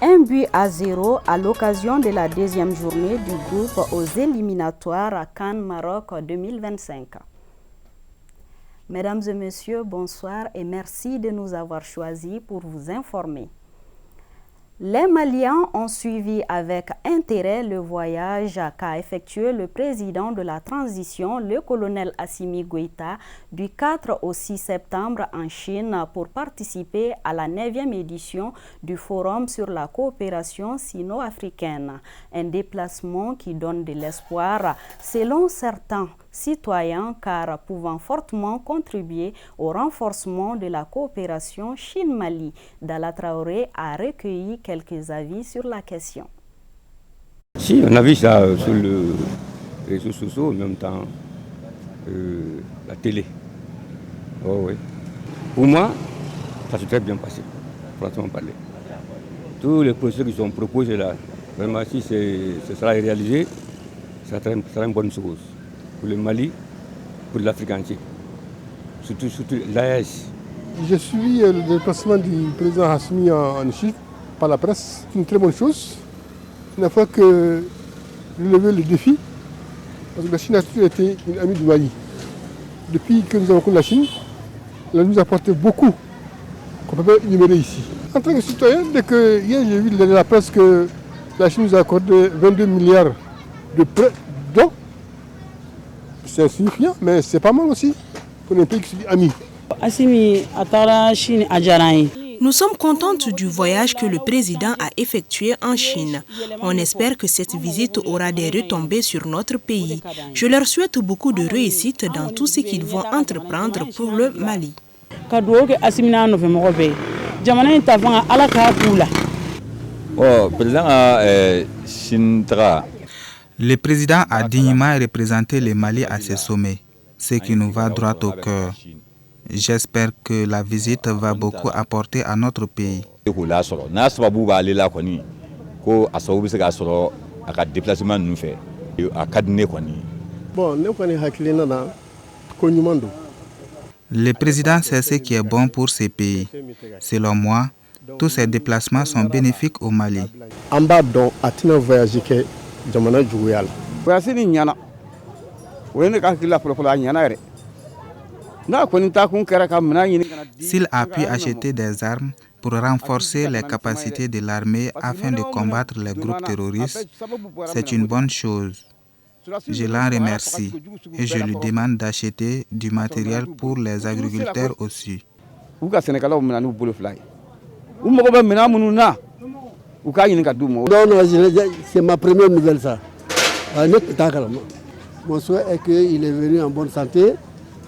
1-0 à l'occasion de la deuxième journée du groupe aux éliminatoires CAN Maroc 2025. Mesdames et messieurs, bonsoir et merci de nous avoir choisis pour vous informer. Les Maliens ont suivi avec intérêt le voyage qu'a effectué le président de la transition, le colonel Assimi Goïta, du 4 au 6 septembre en Chine pour participer à la 9e édition du Forum sur la coopération sino-africaine. Un déplacement qui donne de l'espoir selon certains citoyens car pouvant fortement contribuer au renforcement de la coopération Chine-Mali. Dalla Traoré a recueilli quelques avis sur la question. Si, on a vu ça sur les réseaux sociaux, en même temps la télé. Oh, oui. Pour moi, ça s'est très bien passé, franchement parler. Tous les projets qui sont proposés là, vraiment si ce sera réalisé, ça sera une bonne chose. Pour le Mali, pour l'Afrique entière, surtout l'AES. J'ai suivi le déplacement du président Assimi en Chine par la presse. C'est une très bonne chose. Une fois que relever le défi, parce que la Chine a toujours été une amie du Mali. Depuis que nous avons connu la Chine, elle nous a apporté beaucoup qu'on ne peut pas énumérer ici. En tant que citoyen, dès que hier j'ai vu dans la presse que la Chine nous a accordé 22 milliards de prêts d'eau, c'est insignifiant, mais c'est pas mal aussi pour un pays qui se dit ami. Nous sommes contentes du voyage que le président a effectué en Chine. On espère que cette visite aura des retombées sur notre pays. Je leur souhaite beaucoup de réussite dans tout ce qu'ils vont entreprendre pour le Mali. Le président a dignement représenté le Mali à ce sommet, ce qui nous va droit au cœur. J'espère que la visite va beaucoup apporter à notre pays. Le président sait ce qui est bon pour ces pays. Selon moi, tous ces déplacements sont bénéfiques au Mali. S'il a pu acheter des armes pour renforcer les capacités de l'armée afin de combattre les groupes terroristes, c'est une bonne chose. Je l'en remercie et je lui demande d'acheter du matériel pour les agriculteurs aussi. Non, c'est ma première nouvelle ça. Mon souhait est qu'il est venu en bonne santé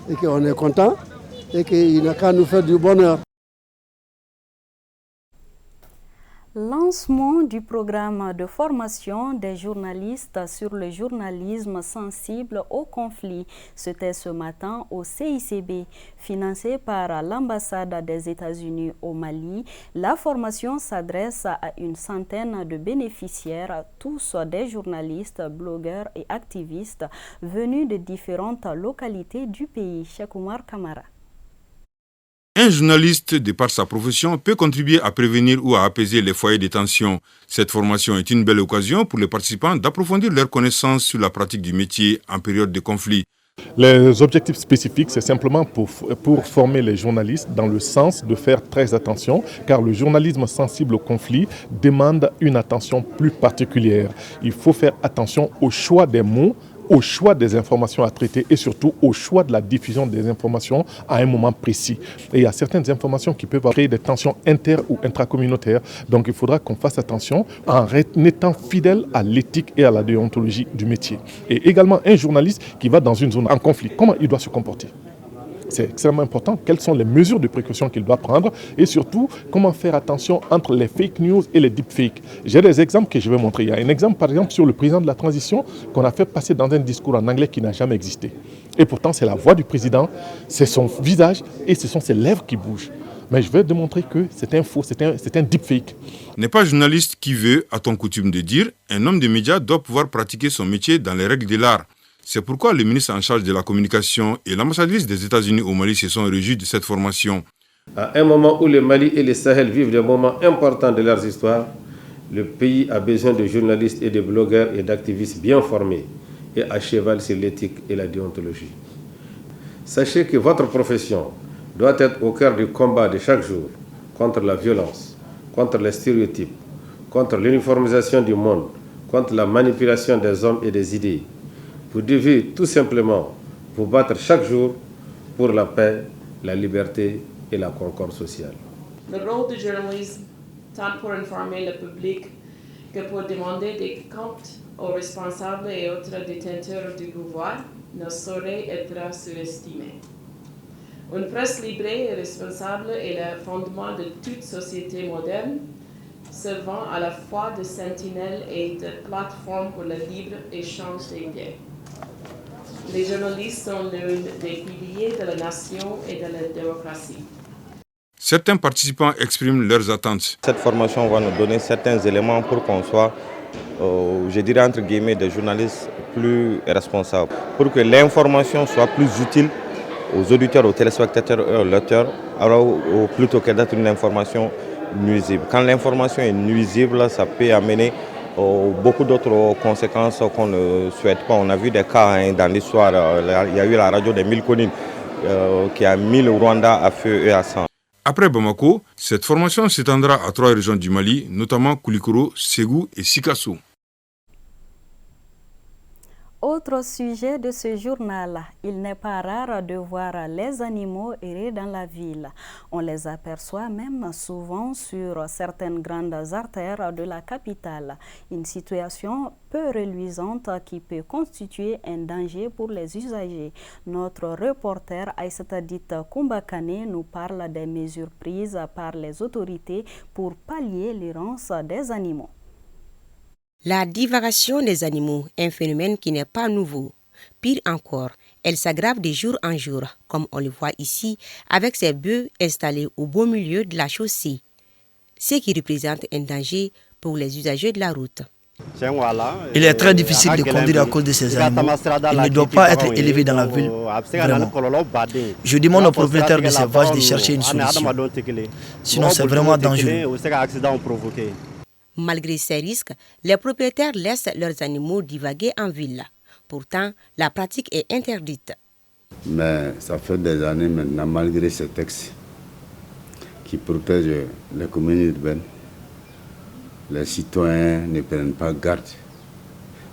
et qu'on est content et qu'il n'a qu'à nous faire du bonheur. Lancement du programme de formation des journalistes sur le journalisme sensible au conflit. C'était ce matin au CICB, financé par l'ambassade des États-Unis au Mali. La formation s'adresse à une centaine de bénéficiaires, tous des journalistes, blogueurs et activistes venus de différentes localités du pays. Cheikh Oumar Kamara. Un journaliste, de par sa profession, peut contribuer à prévenir ou à apaiser les foyers de tension. Cette formation est une belle occasion pour les participants d'approfondir leurs connaissances sur la pratique du métier en période de conflit. Les objectifs spécifiques, c'est simplement pour former les journalistes dans le sens de faire très attention, car le journalisme sensible au conflit demande une attention plus particulière. Il faut faire attention au choix des mots, au choix des informations à traiter et surtout au choix de la diffusion des informations à un moment précis. Et il y a certaines informations qui peuvent créer des tensions inter- ou intracommunautaires. Donc il faudra qu'on fasse attention en étant fidèle à l'éthique et à la déontologie du métier. Et également un journaliste qui va dans une zone en conflit, comment il doit se comporter ? C'est extrêmement important. Quelles sont les mesures de précaution qu'il doit prendre et surtout, comment faire attention entre les fake news et les deepfakes. J'ai des exemples que je vais montrer. Il y a un exemple, par exemple, sur le président de la transition qu'on a fait passer dans un discours en anglais qui n'a jamais existé. Et pourtant, c'est la voix du président, c'est son visage et ce sont ses lèvres qui bougent. Mais je vais démontrer que c'est un faux, c'est un deepfake. N'est pas journaliste qui veut, a ton coutume de dire, un homme de médias doit pouvoir pratiquer son métier dans les règles de l'art. C'est pourquoi le ministre en charge de la communication et l'ambassadrice des États-Unis au Mali se sont réjouis de cette formation. À un moment où le Mali et le Sahel vivent des moments importants de leurs histoires, Le pays a besoin de journalistes et de blogueurs et d'activistes bien formés et à cheval sur l'éthique et la déontologie. Sachez que votre profession doit être au cœur du combat de chaque jour contre la violence, contre les stéréotypes, contre l'uniformisation du monde, contre la manipulation des hommes et des idées. Vous devez tout simplement vous battre chaque jour pour la paix, la liberté et la concorde sociale. Le rôle du journalisme, tant pour informer le public que pour demander des comptes aux responsables et autres détenteurs du pouvoir, ne saurait être surestimé. Une presse libre et responsable est le fondement de toute société moderne, servant à la fois de sentinelle et de plateforme pour le libre échange d'idées. Les journalistes sont l'un des piliers de la nation et de la démocratie. Certains participants expriment leurs attentes. Cette formation va nous donner certains éléments pour qu'on soit, je dirais entre guillemets, des journalistes plus responsables, pour que l'information soit plus utile aux auditeurs, aux téléspectateurs et aux lecteurs, plutôt que d'être une information nuisible. Quand l'information est nuisible, ça peut amener beaucoup d'autres conséquences qu'on ne souhaite pas. On a vu des cas dans l'histoire, il y a eu la radio des 1000 collines qui a mis le Rwanda à feu et à sang. Après Bamako, cette formation s'étendra à 3 régions du Mali, notamment Koulikoro, Ségou et Sikasso. Autre sujet de ce journal, il n'est pas rare de voir les animaux errer dans la ville. On les aperçoit même souvent sur certaines grandes artères de la capitale. Une situation peu reluisante qui peut constituer un danger pour les usagers. Notre reporter Aïssata Dita Koumbakane nous parle des mesures prises par les autorités pour pallier l'errance des animaux. La divagation des animaux est un phénomène qui n'est pas nouveau. Pire encore, elle s'aggrave de jour en jour, comme on le voit ici, avec ces bœufs installés au beau milieu de la chaussée, ce qui représente un danger pour les usagers de la route. Il est très difficile de conduire à cause de ces animaux. Ils ne doivent pas être élevés dans la ville, vraiment. Je demande aux propriétaires de ces vaches de chercher une solution. Sinon, c'est vraiment dangereux. Malgré ces risques, les propriétaires laissent leurs animaux divaguer en ville. Pourtant, la pratique est interdite. Mais ça fait des années maintenant, malgré ces textes qui protègent les communes urbaines, les citoyens ne prennent pas garde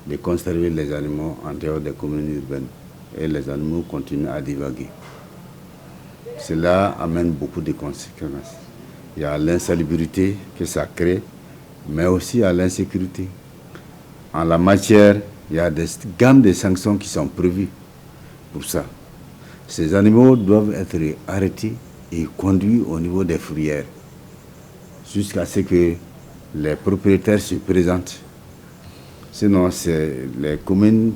de conserver les animaux en dehors des communes urbaines et les animaux continuent à divaguer. Cela amène beaucoup de conséquences. Il y a l'insalubrité que ça crée, mais aussi à l'insécurité. En la matière, il y a des gammes de sanctions qui sont prévues pour ça. Ces animaux doivent être arrêtés et conduits au niveau des fourrières jusqu'à ce que les propriétaires se présentent. Sinon, c'est les communes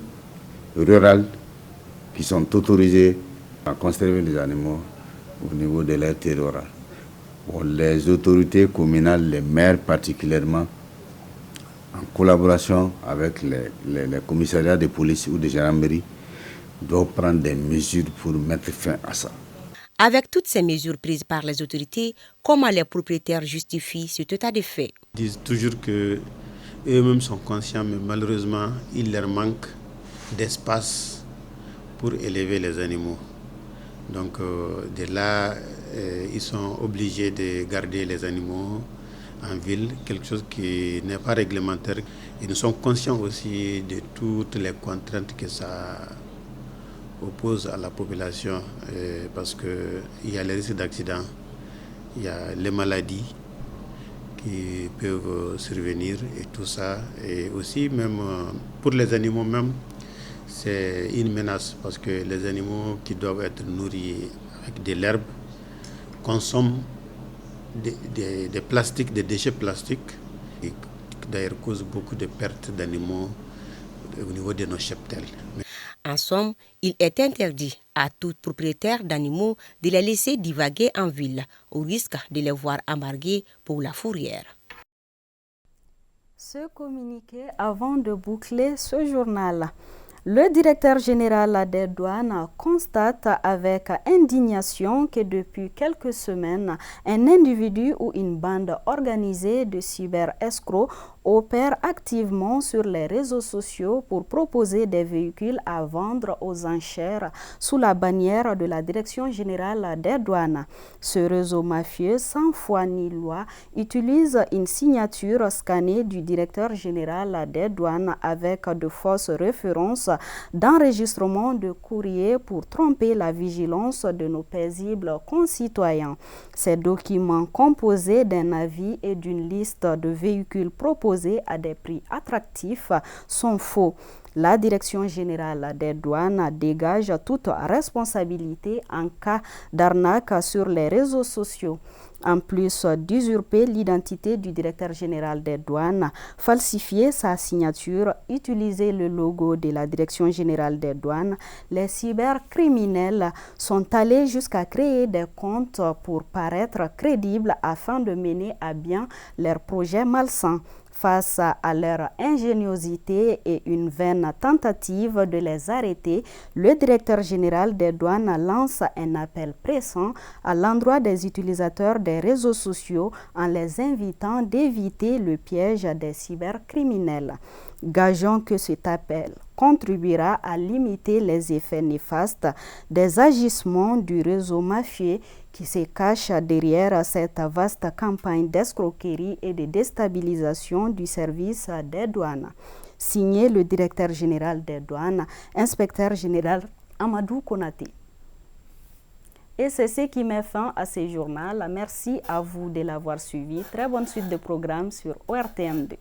rurales qui sont autorisées à conserver les animaux au niveau de leur territoire. Bon, les autorités communales, les maires particulièrement, en collaboration avec les commissariats de police ou de gendarmerie, doivent prendre des mesures pour mettre fin à ça. Avec toutes ces mesures prises par les autorités, comment les propriétaires justifient cet état de fait? Ils disent toujours qu'eux-mêmes sont conscients, mais malheureusement, il leur manque d'espace pour élever les animaux. Donc de là, ils sont obligés de garder les animaux en ville, quelque chose qui n'est pas réglementaire. Et nous sommes conscients aussi de toutes les contraintes que ça oppose à la population, parce qu'il y a les risques d'accident, il y a les maladies qui peuvent survenir et tout ça. Et aussi, même pour les animaux même, c'est une menace parce que les animaux qui doivent être nourris avec de l'herbe consomment des plastiques, des déchets plastiques, qui d'ailleurs causent beaucoup de pertes d'animaux au niveau de nos cheptels. En somme, il est interdit à tout propriétaire d'animaux de les laisser divaguer en ville, au risque de les voir embarqués pour la fourrière. Ce communiqué avant de boucler ce journal. Le directeur général des douanes constate avec indignation que depuis quelques semaines, un individu ou une bande organisée de cyber-escrocs opère activement sur les réseaux sociaux pour proposer des véhicules à vendre aux enchères sous la bannière de la Direction générale des douanes. Ce réseau mafieux, sans foi ni loi, utilise une signature scannée du directeur général des douanes avec de fausses références d'enregistrement de courrier pour tromper la vigilance de nos paisibles concitoyens. Ces documents composés d'un avis et d'une liste de véhicules proposés à des prix attractifs sont faux. La Direction générale des douanes dégage toute responsabilité en cas d'arnaque sur les réseaux sociaux. En plus d'usurper l'identité du directeur général des douanes, falsifier sa signature, utiliser le logo de la Direction générale des douanes, les cybercriminels sont allés jusqu'à créer des comptes pour paraître crédibles afin de mener à bien leurs projets malsains. Face à leur ingéniosité et une vaine tentative de les arrêter, le directeur général des douanes lance un appel pressant à l'endroit des utilisateurs des réseaux sociaux en les invitant d'éviter le piège des cybercriminels. Gageons que cet appel contribuera à limiter les effets néfastes des agissements du réseau mafieux qui se cache derrière cette vaste campagne d'escroquerie et de déstabilisation du service des douanes. Signé le directeur général des douanes, inspecteur général Amadou Konaté. Et c'est ce qui met fin à ce journal. Merci à vous de l'avoir suivi. Très bonne suite de programmes sur ORTM2.